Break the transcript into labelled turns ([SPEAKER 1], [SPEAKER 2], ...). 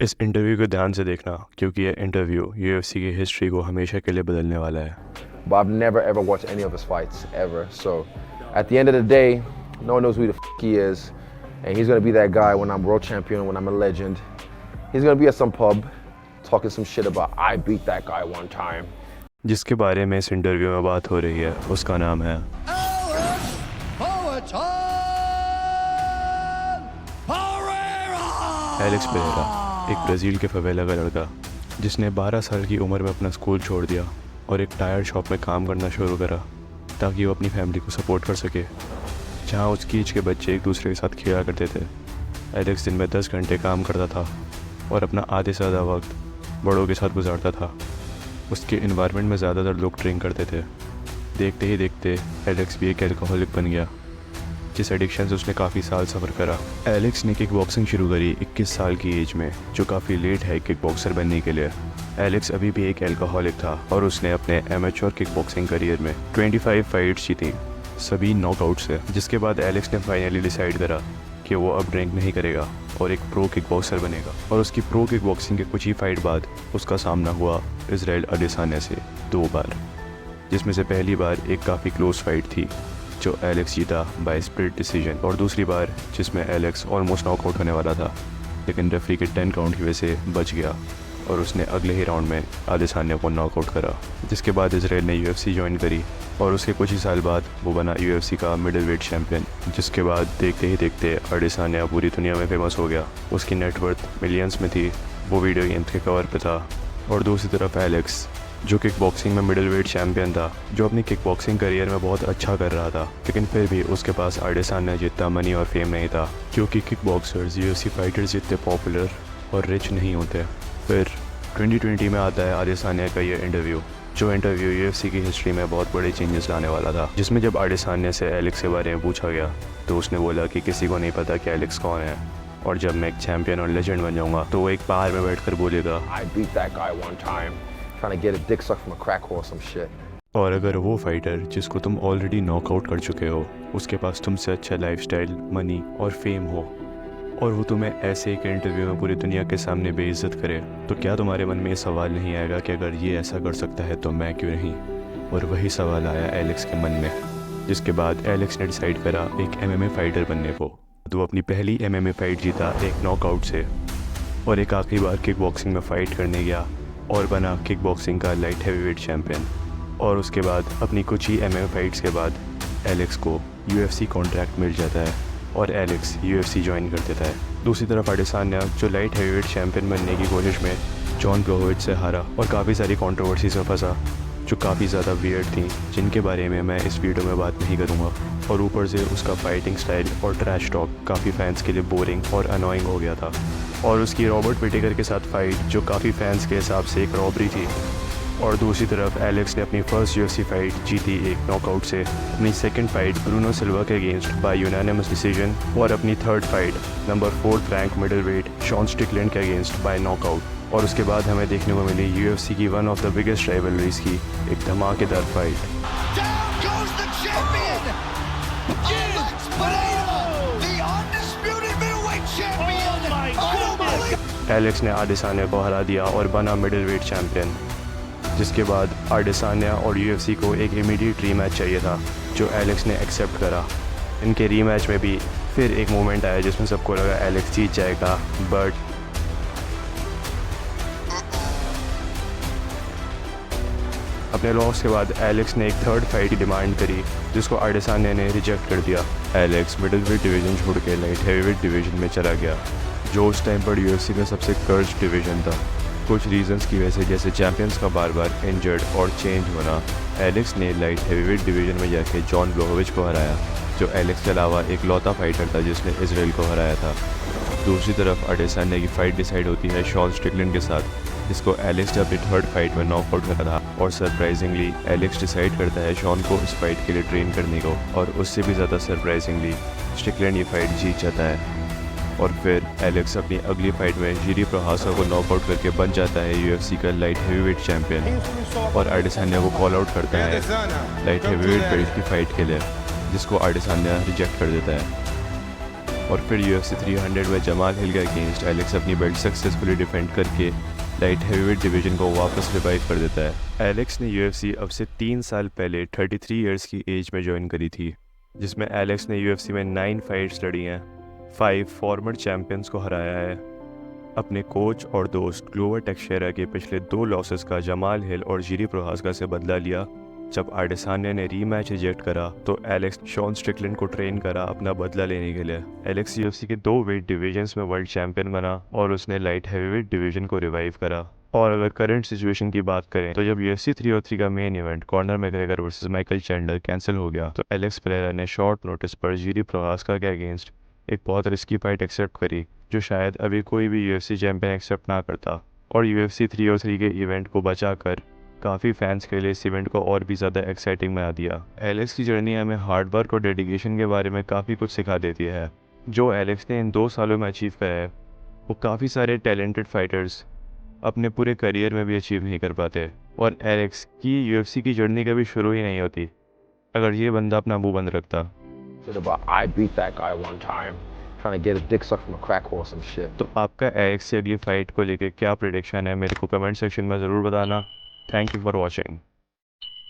[SPEAKER 1] इस इंटरव्यू को ध्यान से देखना क्योंकि ये इंटरव्यू यूएफसी की हिस्ट्री को हमेशा के लिए बदलने वाला है।
[SPEAKER 2] But I've never ever watched any of his fights ever. So at the end of the day, no one knows who the he is, and he's gonna be that guy when I'm world champion, when I'm a legend. He's gonna be at some pub talking some shit about I beat that guy one time.
[SPEAKER 1] जिसके बारे में इस interview में बात हो रही है उसका नाम है एलेक्स पेरेरा, एक ब्राज़ील के फवेला का लड़का जिसने 12 साल की उम्र में अपना स्कूल छोड़ दिया और एक टायर शॉप में काम करना शुरू करा ताकि वो अपनी फैमिली को सपोर्ट कर सके, जहाँ उसकी एज के बच्चे एक दूसरे के साथ खेला करते थे। एलेक्स दिन में 10 घंटे काम करता था और अपना आधे से ज़्यादा वक्त बड़ों के साथ गुजारता था। उसके इन्वायरमेंट में ज़्यादातर लोग ड्रिंक करते थे। देखते ही देखते एलेक्स भी एक एल्कोहलिक बन गया, जिस एडिक्शन से उसने काफ़ी साल सफ़र करा। एलेक्स ने किक बॉक्सिंग शुरू करी 21 साल की एज में, जो काफ़ी लेट है किक बॉक्सर बनने के लिए। एलेक्स अभी भी एक एल्कोहलिक था और उसने अपने एमेच्योर किक बॉक्सिंग करियर में 25 फाइट्स जीती, सभी नॉकआउट से। जिसके बाद एलेक्स ने फाइनली डिसाइड करा कि वो अब ड्रिंक नहीं करेगा और एक प्रो किक बॉक्सर बनेगा। और उसकी प्रो किक बॉक्सिंग के कुछ ही फाइट बाद उसका सामना हुआ इजराइल अदेसान्या से 2 बार, जिसमें से पहली बार एक काफ़ी क्लोज फाइट थी जो एलेक्स जीता बाय स्प्लिट डिसीजन, और दूसरी बार जिसमें एलेक्स ऑलमोस्ट नॉकआउट होने वाला था लेकिन रेफरी के 10 काउंट की वजह से बच गया और उसने अगले ही राउंड में अदेसान्या को नॉकआउट करा। जिसके बाद इजराइल ने यूएफसी ज्वाइन करी और उसके कुछ ही साल बाद वो बना यूएफसी का मिडिल वेट चैम्पियन। जिसके बाद देखते ही देखते अदेसान्या पूरी दुनिया में फेमस हो गया। उसकी नेटवर्थ मिलियंस में थी, वो वीडियो गेम्स के कवर पे था। और दूसरी तरफ एलेक्स, जो किक बॉक्सिंग में मिडिल वेट चैम्पियन था, जो अपनी किक बॉक्सिंग करियर में बहुत अच्छा कर रहा था, लेकिन फिर भी उसके पास अदेसान्या जितना मनी और फेम नहीं था, क्योंकि किक बॉक्सर्स यूएफसी फाइटर्स जितने पॉपुलर और रिच नहीं होते। फिर 2020 में आता है अदेसान्या का ये इंटरव्यू, जो इंटरव्यू यूएफसी की हिस्ट्री में बहुत बड़े चेंजेस लाने वाला था। जिसमें जब अदेसान्या से एलेक्स के बारे में पूछा गया तो उसने बोला कि किसी को नहीं पता कि एलेक्स कौन है, और जब मैं एक चैम्पियन और लेजेंड बन जाऊंगा तो वो एक पहाड़ में बैठकर बोलेगा
[SPEAKER 2] I beat that guy one time, trying to get a dick sucked from a crack whore or some shit.
[SPEAKER 1] और अगर वो फाइटर जिसको तुम ऑलरेडी नॉकआउट कर चुके हो उसके पास तुमसे अच्छा लाइफस्टाइल, मनी और फेम हो, और वो तुम्हें ऐसे एक इंटरव्यू में पूरी दुनिया के सामने बेइज्जत करे, तो क्या तुम्हारे मन में ये सवाल नहीं आएगा कि अगर ये ऐसा कर सकता है तो मैं क्यों नहीं? और वही सवाल आया एलेक्स के मन में। जिसके बाद एलेक्स ने डिसाइड करा एक एमएमए फाइटर बनने को। तो वो अपनी पहली एमएमए फाइट जीता एक नॉकआउट से, और एक आखिरी बार किक बॉक्सिंग में फ़ाइट करने गया और बना किक बॉक्सिंग का लाइट हैवीवेट चैम्पियन। और उसके बाद अपनी कुछ ही एमएमए फाइट्स के बाद एलेक्स को यूएफसी कॉन्ट्रैक्ट मिल जाता है और एलेक्स यूएफसी ज्वाइन कर देता है। दूसरी तरफ अदेसान्या, जो लाइट हैवीवेट चैम्पियन बनने की कोशिश में जॉन ब्लोहोविच से हारा और काफ़ी सारी कंट्रोवर्सीज में फंसा जो काफ़ी ज़्यादा वियर्ड थी, जिनके बारे में मैं इस वीडियो में बात नहीं करूँगा। और ऊपर से उसका फाइटिंग स्टाइल और ट्रैश टॉक काफ़ी फैंस के लिए बोरिंग और अनोइंग हो गया था। और उसकी रॉबर्ट विटेकर के साथ फाइट, जो काफ़ी फैंस के हिसाब से एक रॉबरी थी। और दूसरी तरफ एलेक्स ने अपनी फर्स्ट यूएफसी फाइट जीती एक नॉकआउट से, अपनी सेकंड फाइट ब्रूनो सिल्वा के अगेंस्ट बाय यूनानिमस डिसीजन, और अपनी third fight number 4 rank middleweight Sean Strickland के अगेंस्ट बाय नॉकआउट। और उसके बाद हमें देखने को मिली यूएफसी की one of the biggest rivalries की एक धमाकेदार फाइट। एलेक्स ने अदेसान्या को हरा दिया और बना मिडिल वेट चैम्पियन। जिसके बाद अदेसान्या और यूएफसी को एक इमीडिएट रीमैच चाहिए था, जो एलेक्स ने एक्सेप्ट करा। इनके रीमैच में भी फिर एक मोमेंट आया जिसमें सबको लगा एलेक्स जीत जाएगा, बट अपने लॉस के बाद एलेक्स ने एक थर्ड फाइट की डिमांड करी, जिसको अदेसान्या ने रिजेक्ट कर दिया। एलेक्स मिडिल वेट डिवीज़न छोड़ के लाइट हैवीवेट डिवीज़न में चला गया, जो उस टाइम पर यूएफसी का सबसे कर्ज डिवीज़न था। कुछ रीजंस की वजह से, जैसे चैंपियंस का बार बार इंजर्ड और चेंज होना, एलेक्स ने लाइट हैवीवेट डिवीज़न में जाके जॉन ब्लोहोविच को हराया, जो एलेक्स के अलावा एक लौता फाइटर था जिसने इजराइल को हराया था। दूसरी तरफ अदेसान्या की फ़ाइट डिसाइड होती है शॉन स्टिकलैंड के साथ, जिसको एलेक्स ने अपनी थर्ड फाइट में नॉकआउट करा था। और सरप्राइजिंगली एलेक्स डिसाइड करता है शॉन को इस फाइट के लिए ट्रेन करने को, और उससे भी ज़्यादा सरप्राइजिंगली स्टिकलैंड ये फाइट जीत जाता है। और फिर एलेक्स अपनी अगली फाइट में जिरी प्रोहासा को नॉकआउट करके बन जाता है यूएफसी का लाइट हैवीवेट चैम्पियन। और अदेसान्या को कॉल आउट करता है लाइट हैवीवेट बेल्ट की फाइट के लिए, जिसको अदेसान्या रिजेक्ट कर देता है। और फिर UFC 300 में जमाल हिल के अगेंस्ट एलेक्स अपनी बेल्ट सक्सेसफुली डिफेंड करके लाइट हैवीवेट डिवीज़न को वापस रिवाइव कर देता है। एलेक्स ने UFC अब से 3 साल पहले 33 इयर्स की एज में ज्वाइन करी थी, जिसमें एलेक्स ने UFC में 9 फाइट्स लड़ी हैं, 5 फॉर्मर चैम्पियंस को हराया है। अपने कोच और दोस्त ग्लोवर टेक्शेरा के पिछले 2 लॉसेस का जमाल हिल और जीरी प्रोहास्का से बदला लिया। जब आडेसान्या ने रीमैच रिजेक्ट करा तो एलेक्स शॉन स्ट्रिकलैंड को ट्रेन करा अपना बदला लेने के लिए। एलेक्स UFC के 2 वेट डिवीजन्स में वर्ल्ड चैंपियन बना और उसने लाइट हैवीवेट डिवीजन को रिवाइव करा। और अगर करंट सिचुएशन की बात करें तो जब UFC 303 का main event corner McGregor versus Michael Chandler cancel हो गया तो एलेक्स पेरेरा ने शॉर्ट नोटिस पर जीरी प्रोहास्का के अगेंस्ट एक बहुत रिस्की फाइट एक्सेप्ट करी, जो शायद अभी कोई भी UFC चैंपियन एक्सेप्ट ना करता, और UFC 303 के इवेंट को बचाकर काफ़ी फैंस के लिए इस इवेंट को और भी ज़्यादा एक्साइटिंग बना दिया। एलेक्स की जर्नी हमें हार्ड वर्क और डेडिकेशन के बारे में काफ़ी कुछ सिखा देती है। जो एलेक्स ने इन 2 सालों में अचीव करा है वो काफ़ी सारे टैलेंटेड फाइटर्स अपने पूरे करियर में भी अचीव नहीं कर पाते, और एलेक्स की UFC की जर्नी कभी शुरू ही नहीं होती अगर ये बंदा अपना मुंह बंद रखता।
[SPEAKER 2] I beat that guy one time, trying to get a dick sucked from a crack whore or some shit.
[SPEAKER 1] तो आपका एलेक्स से अगली फाइट को लेकर क्या प्रेडिक्शन है मेरे को कमेंट सेक्शन में ज़रूर बताना। Thank you for watching.